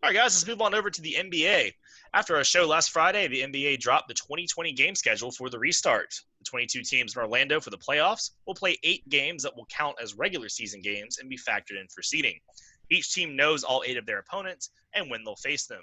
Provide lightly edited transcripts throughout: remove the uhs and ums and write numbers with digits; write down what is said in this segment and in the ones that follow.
All right, guys, let's move on over to the NBA. After our show last Friday, the NBA dropped the 2020 game schedule for the restart. The 22 teams in Orlando for the playoffs will play 8 games that will count as regular season games and be factored in for seeding. Each team knows all 8 of their opponents and when they'll face them.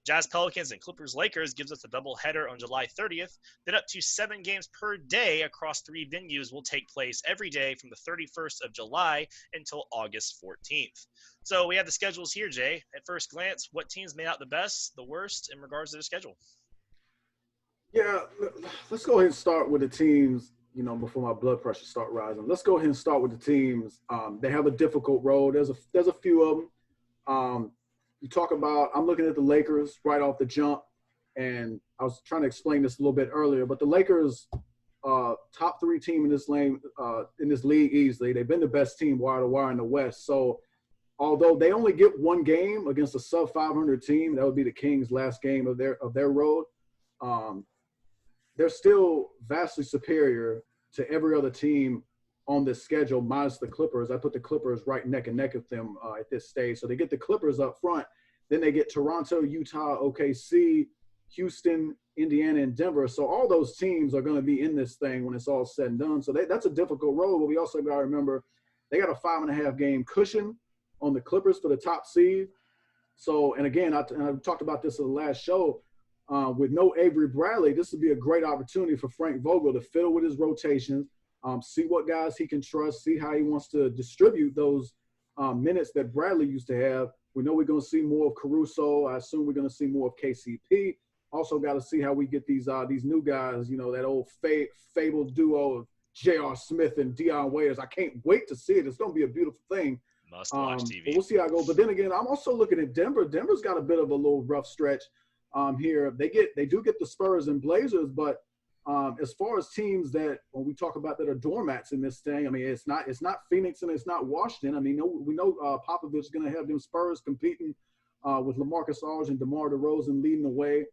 Jazz Pelicans and Clippers Lakers gives us a doubleheader on July 30th. Then up to 7 games per day across 3 venues will take place every day from the 31st of July until August 14th. So we have the schedules here, Jay. At first glance, what teams made out the best, the worst in regards to their schedule? Yeah, let's go ahead and start with the teams, before my blood pressure start rising. Let's go ahead and start with the teams. They have a difficult road. There's a few of them. You talk about, I'm looking at the Lakers right off the jump, and I was trying to explain this a little bit earlier, but the Lakers, top 3 team in this league easily. They've been the best team wire to wire in the West. So although they only get 1 game against a sub 500 team, that would be the Kings' last game of their road. They're still vastly superior to every other team on this schedule, minus the Clippers. I put the Clippers right neck and neck with them at this stage. So they get the Clippers up front. Then they get Toronto, Utah, OKC, Houston, Indiana, and Denver. So all those teams are going to be in this thing when it's all said and done. So that's a difficult road, but we also got to remember they got a 5.5 game cushion on the Clippers for the top seed. So, and again, I talked about this in the last show. With no Avery Bradley, this would be a great opportunity for Frank Vogel to fiddle with his rotations, see what guys he can trust, see how he wants to distribute those minutes that Bradley used to have. We know we're going to see more of Caruso. I assume we're going to see more of KCP. Also got to see how we get these new guys, that old fabled duo of J.R. Smith and Dion Waiters. I can't wait to see it. It's going to be a beautiful thing. Must watch TV. But we'll see how it goes. But then again, I'm also looking at Denver. Denver's got a bit of a little rough stretch here. They do get the Spurs and Blazers, but as far as teams that when we talk about that are doormats in this thing, I mean, it's not Phoenix and it's not Washington. I mean, we know Popovich is going to have them Spurs competing with LaMarcus Aldridge and DeMar DeRozan leading the way.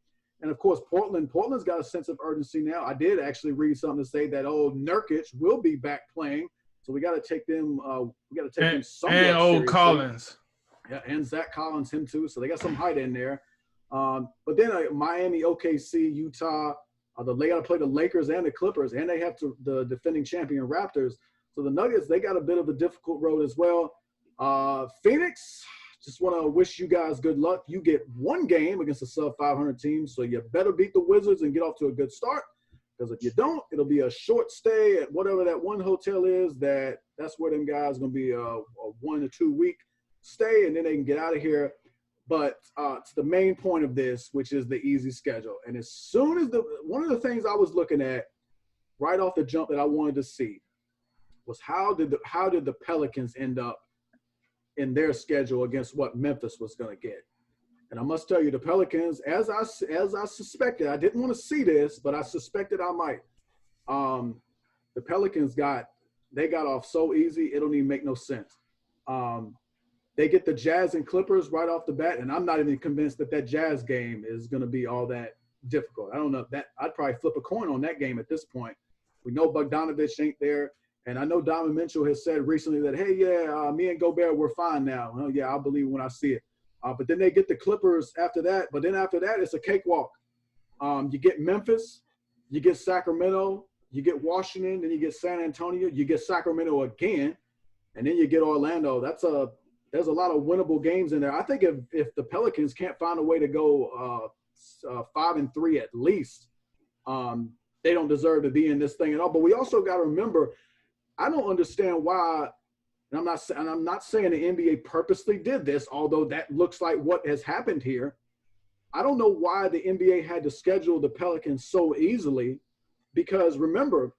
And, of course, Portland's got a sense of urgency now. I did actually read something to say that old Nurkic will be back playing. So we got to take them. Them somewhat and old seriously. Collins. Yeah, and Zach Collins, him too. So they got some height in there. But then Miami, OKC, Utah. They got to play the Lakers and the Clippers, and they have the defending champion Raptors. So the Nuggets, they got a bit of a difficult road as well. Phoenix, just want to wish you guys good luck. You get 1 game against a sub-500 team, so you better beat the Wizards and get off to a good start. Because if you don't, it'll be a short stay at whatever that one hotel is. That's where them guys going to be a 1 to 2 week stay, and then they can get out of here. But it's the main point of this, which is the easy schedule. And as soon as one of the things I was looking at right off the jump that I wanted to see was how did the Pelicans end up in their schedule against what Memphis was going to get. And I must tell you, the Pelicans, as I suspected, I didn't want to see this, but I suspected I might. The Pelicans got off so easy, it don't even make no sense. They get the Jazz and Clippers right off the bat, and I'm not even convinced that Jazz game is going to be all that difficult. I don't know that I'd probably flip a coin on that game at this point. We know Bogdanovich ain't there, and I know Donovan Mitchell has said recently that, hey, yeah, me and Gobert, we're fine now. Well, yeah, I'll believe when I see it. But then they get the Clippers after that. But then after that, it's a cakewalk. You get Memphis, you get Sacramento, you get Washington, then you get San Antonio, you get Sacramento again, and then you get Orlando. There's a lot of winnable games in there. I think if the Pelicans can't find a way to go 5-3 at least, they don't deserve to be in this thing at all. But we also got to remember, I don't understand why. And I'm not saying the NBA purposely did this, although that looks like what has happened here. I don't know why the NBA had to schedule the Pelicans so easily, because remember,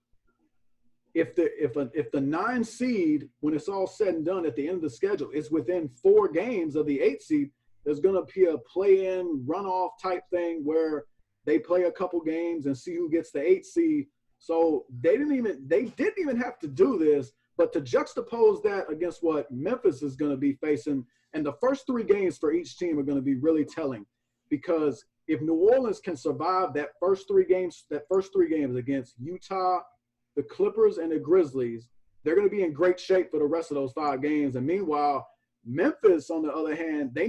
if the 9 seed, when it's all said and done at the end of the schedule, is within 4 games of the 8 seed, there's going to be a play-in runoff type thing where they play a couple games and see who gets the 8 seed. So they didn't even have to do this. But to juxtapose that against what Memphis is going to be facing, and the first 3 games for each team are going to be really telling, because if New Orleans can survive that first 3 games against Utah, the Clippers, and the Grizzlies, they're going to be in great shape for the rest of those 5 games. And meanwhile, Memphis, on the other hand, they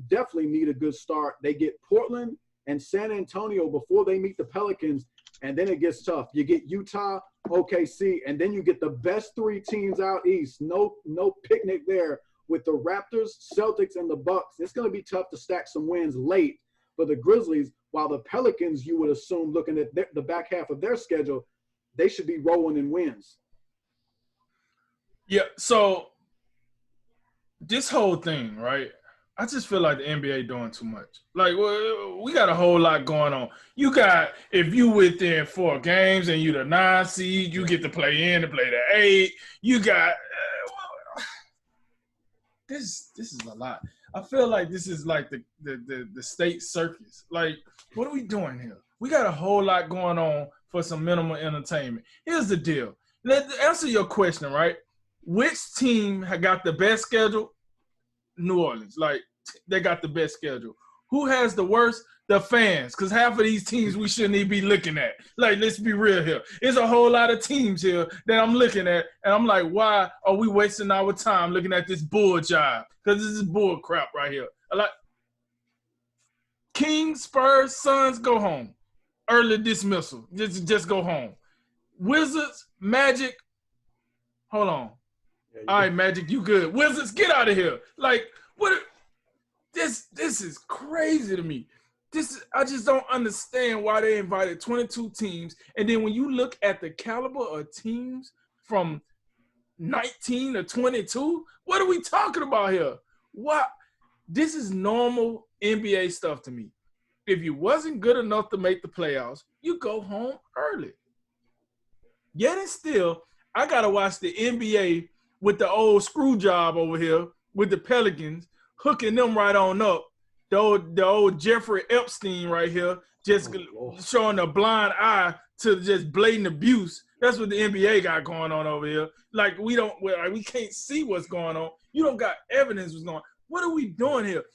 definitely need a good start. They get Portland and San Antonio before they meet the Pelicans, and then it gets tough. You get Utah, OKC, and then you get the best 3 teams out east. No picnic there with the Raptors, Celtics, and the Bucks. It's going to be tough to stack some wins late for the Grizzlies, while the Pelicans, you would assume, looking at the back half of their schedule, they should be rolling in wins. Yeah, so this whole thing, right? I just feel like the NBA doing too much. Like, we got a whole lot going on. You got, if you within 4 games and you the 9 seed, you get to play in to play the 8. You got this is a lot. I feel like this is like the state circus. Like, what are we doing here? We got a whole lot going on for some minimal entertainment. Here's the deal. Let's answer your question, right? Which team got the best schedule? New Orleans. Like, they got the best schedule. Who has the worst? The fans. Because half of these teams we shouldn't even be looking at. Like, let's be real here. There's a whole lot of teams here that I'm looking at, and I'm like, why are we wasting our time looking at this bull job? Because this is bull crap right here. Like, Kings, Spurs, Suns, go home. Early dismissal. Just go home. Wizards, Magic, hold on. All right, Magic, you good. Wizards, get out of here. Like, what? This is crazy to me. I just don't understand why they invited 22 teams. And then when you look at the caliber of teams from 19 to 22, what are we talking about here? What? This is normal NBA stuff to me. If you wasn't good enough to make the playoffs, you go home early. Yet and still, I got to watch the NBA with the old screw job over here with the Pelicans, hooking them right on up. The old Jeffrey Epstein right here, just showing a blind eye to just blatant abuse. That's what the NBA got going on over here. Like, we can't see what's going on. You don't got evidence what's going on. What are we doing here?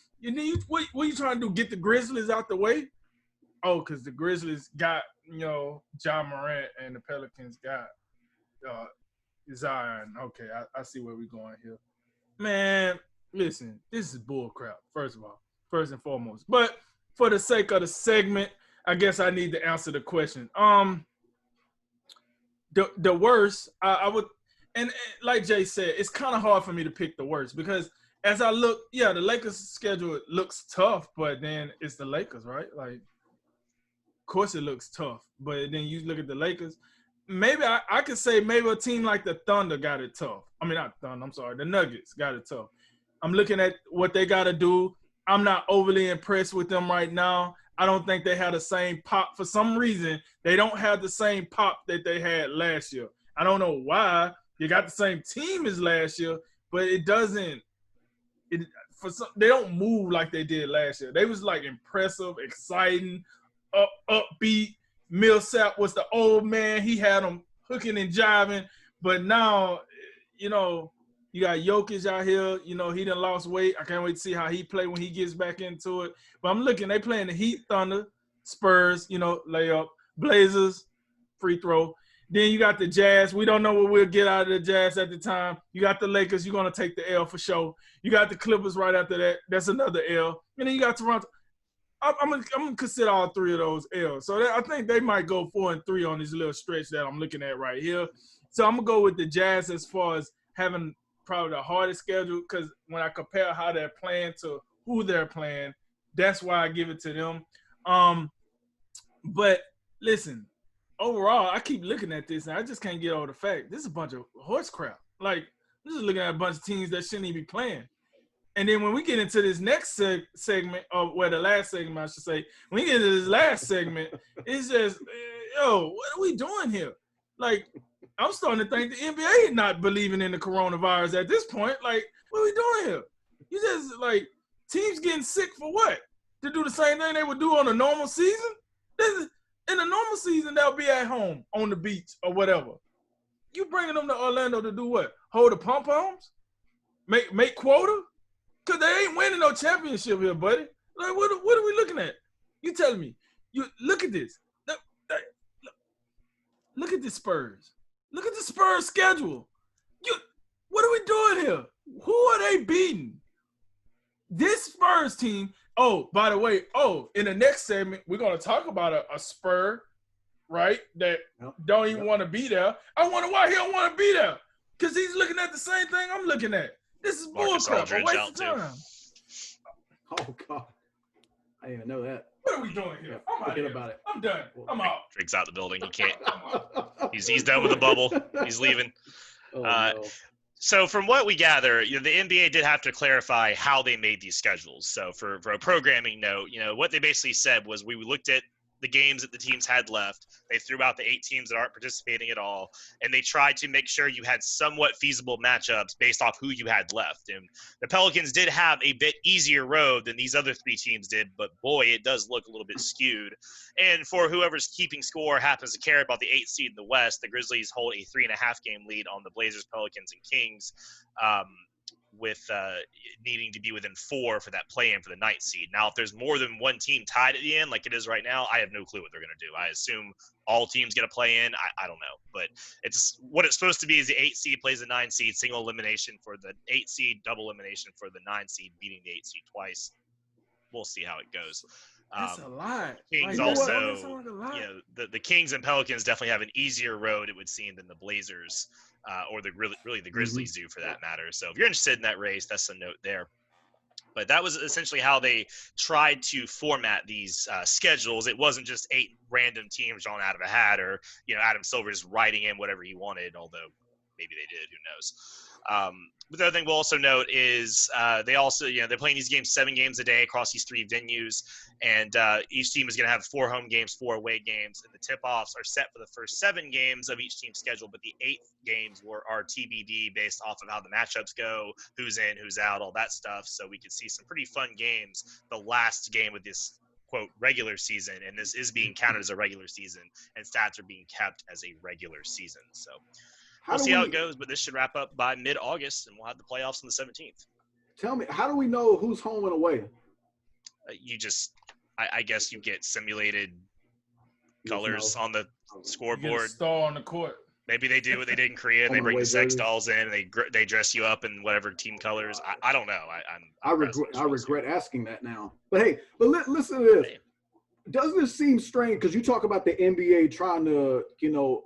What are you trying to do? Get the Grizzlies out the way? Oh, because the Grizzlies got, Ja Morant, and the Pelicans got Zion. Okay, I see where we're going here. Man, listen, this is bull crap, first and foremost. But for the sake of the segment, I guess I need to answer the question. The worst, I would, and like Jay said, it's kind of hard for me to pick the worst because as I look, the Lakers' schedule looks tough, but then it's the Lakers, right? Like, of course it looks tough, but then you look at the Lakers. Maybe I could say maybe a team like the Thunder got it tough. I mean, not Thunder, I'm sorry. The Nuggets got it tough. I'm looking at what they got to do. I'm not overly impressed with them right now. I don't think they had the same pop. For some reason, they don't have the same pop that they had last year. I don't know why. You got the same team as last year, but it doesn't – they don't move like they did last year. They was, like, impressive, exciting, upbeat. Millsap was the old man. He had them hooking and jiving. But now, you got Jokic out here. He done lost weight. I can't wait to see how he play when he gets back into it. But I'm looking. They playing the Heat, Thunder, Spurs, layup, Blazers, free throw. Then you got the Jazz. We don't know what we'll get out of the Jazz at the time. You got the Lakers. You're going to take the L for sure. You got the Clippers right after that. That's another L. And then you got Toronto. I'm gonna consider all 3 of those L's. So I think they might go 4-3 on this little stretch that I'm looking at right here. So I'm gonna go with the Jazz as far as having probably the hardest schedule because when I compare how they're playing to who they're playing, that's why I give it to them. But listen, overall, I keep looking at this and I just can't get over the fact this is a bunch of horse crap. Like, this is looking at a bunch of teams that shouldn't even be playing. And then when we get into this next segment, or the last segment, I should say, when we get into this last segment, it's just, what are we doing here? Like, I'm starting to think the NBA is not believing in the coronavirus at this point. Like, what are we doing here? You just, like, teams getting sick for what? To do the same thing they would do on a normal season? In a normal season, they'll be at home on the beach or whatever. You bringing them to Orlando to do what? Hold the pom-poms? Make quota? Because they ain't winning no championship here, buddy. Like, what are we looking at? You telling me. You look at this. Look at the Spurs. Look at the Spurs schedule. What are we doing here? Who are they beating? This Spurs team. Oh, by the way, in the next segment, we're going to talk about a Spur, right, that don't even want to be there. I wonder why he don't want to be there. Because he's looking at the same thing I'm looking at. This is bullcrap. A waste of time. Oh, God. I didn't even know that. What are we doing here? I'm out here. About it. I'm done. I'm out. Drake's out the building. He can't. He's done with the bubble. He's leaving. No. So from what we gather, the NBA did have to clarify how they made these schedules. So for a programming note, what they basically said was we looked at the games that the teams had left. They threw out the 8 teams that aren't participating at all, and they tried to make sure you had somewhat feasible matchups based off who you had left. And the Pelicans did have a bit easier road than these other 3 teams did, but boy, it does look a little bit skewed. And for whoever's keeping score happens to care about the 8th seed in the West, the Grizzlies hold a 3.5 game lead on the Blazers, Pelicans, and Kings. With needing to be within 4 for that play-in for the 9th seed. Now, if there's more than one team tied at the end, like it is right now, I have no clue what they're going to do. I assume all teams get a play-in. I don't know. But it's what it's supposed to be is the 8th seed plays the 9th seed, single elimination for the 8th seed, double elimination for the 9th seed, beating the 8th seed twice. We'll see how it goes. That's a lot. Kings also, the Kings and Pelicans definitely have an easier road, it would seem, than the Blazers. Or the Grizzlies do for that matter. So if you're interested in that race, that's a note there. But that was essentially how they tried to format these schedules. It wasn't just 8 random teams drawn out of a hat, or Adam Silver just writing in whatever he wanted. Although maybe they did, who knows? But the other thing we'll also note is they also, they're playing these games 7 games a day across these 3 venues, and each team is going to have 4 home games, 4 away games, and the tip-offs are set for the first 7 games of each team's schedule, but the 8th games are TBD based off of how the matchups go, who's in, who's out, all that stuff. So we could see some pretty fun games the last game of this quote regular season, and this is being counted as a regular season, and stats are being kept as a regular season. So we'll see how it goes, but this should wrap up by mid-August, and we'll have the playoffs on the 17th. Tell me, how do we know who's home and away? I guess you get simulated colors on the scoreboard. You get a star on the court. Maybe they do what they did in Korea. They bring the sex dolls in, and they dress you up in whatever team colors. I don't know. I regret asking that now. But listen to this. Doesn't it seem strange, because you talk about the NBA trying to,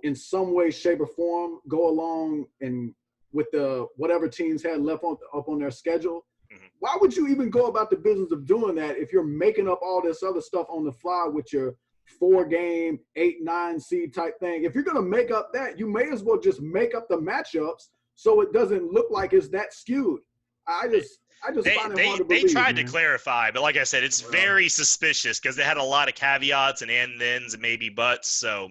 in some way, shape, or form, go along and with the whatever teams had left up on their schedule? Mm-hmm. Why would you even go about the business of doing that if you're making up all this other stuff on the fly with your 4-game, 8-9 seed type thing? If you're going to make up that, you may as well just make up the matchups so it doesn't look like it's that skewed. I just find it hard to believe. They tried to clarify, but like I said, it's very suspicious because they had a lot of caveats and thens and maybe buts. So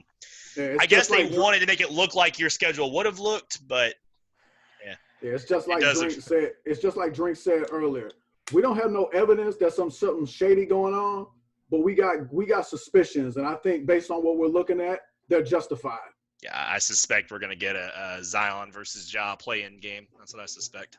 I guess they wanted to make it look like your schedule would have looked, but it's just like Drink said. It's just like Drink said earlier. We don't have no evidence that something shady going on, but we got suspicions, and I think based on what we're looking at, they're justified. Yeah, I suspect we're going to get a Zion versus Ja play-in game. That's what I suspect.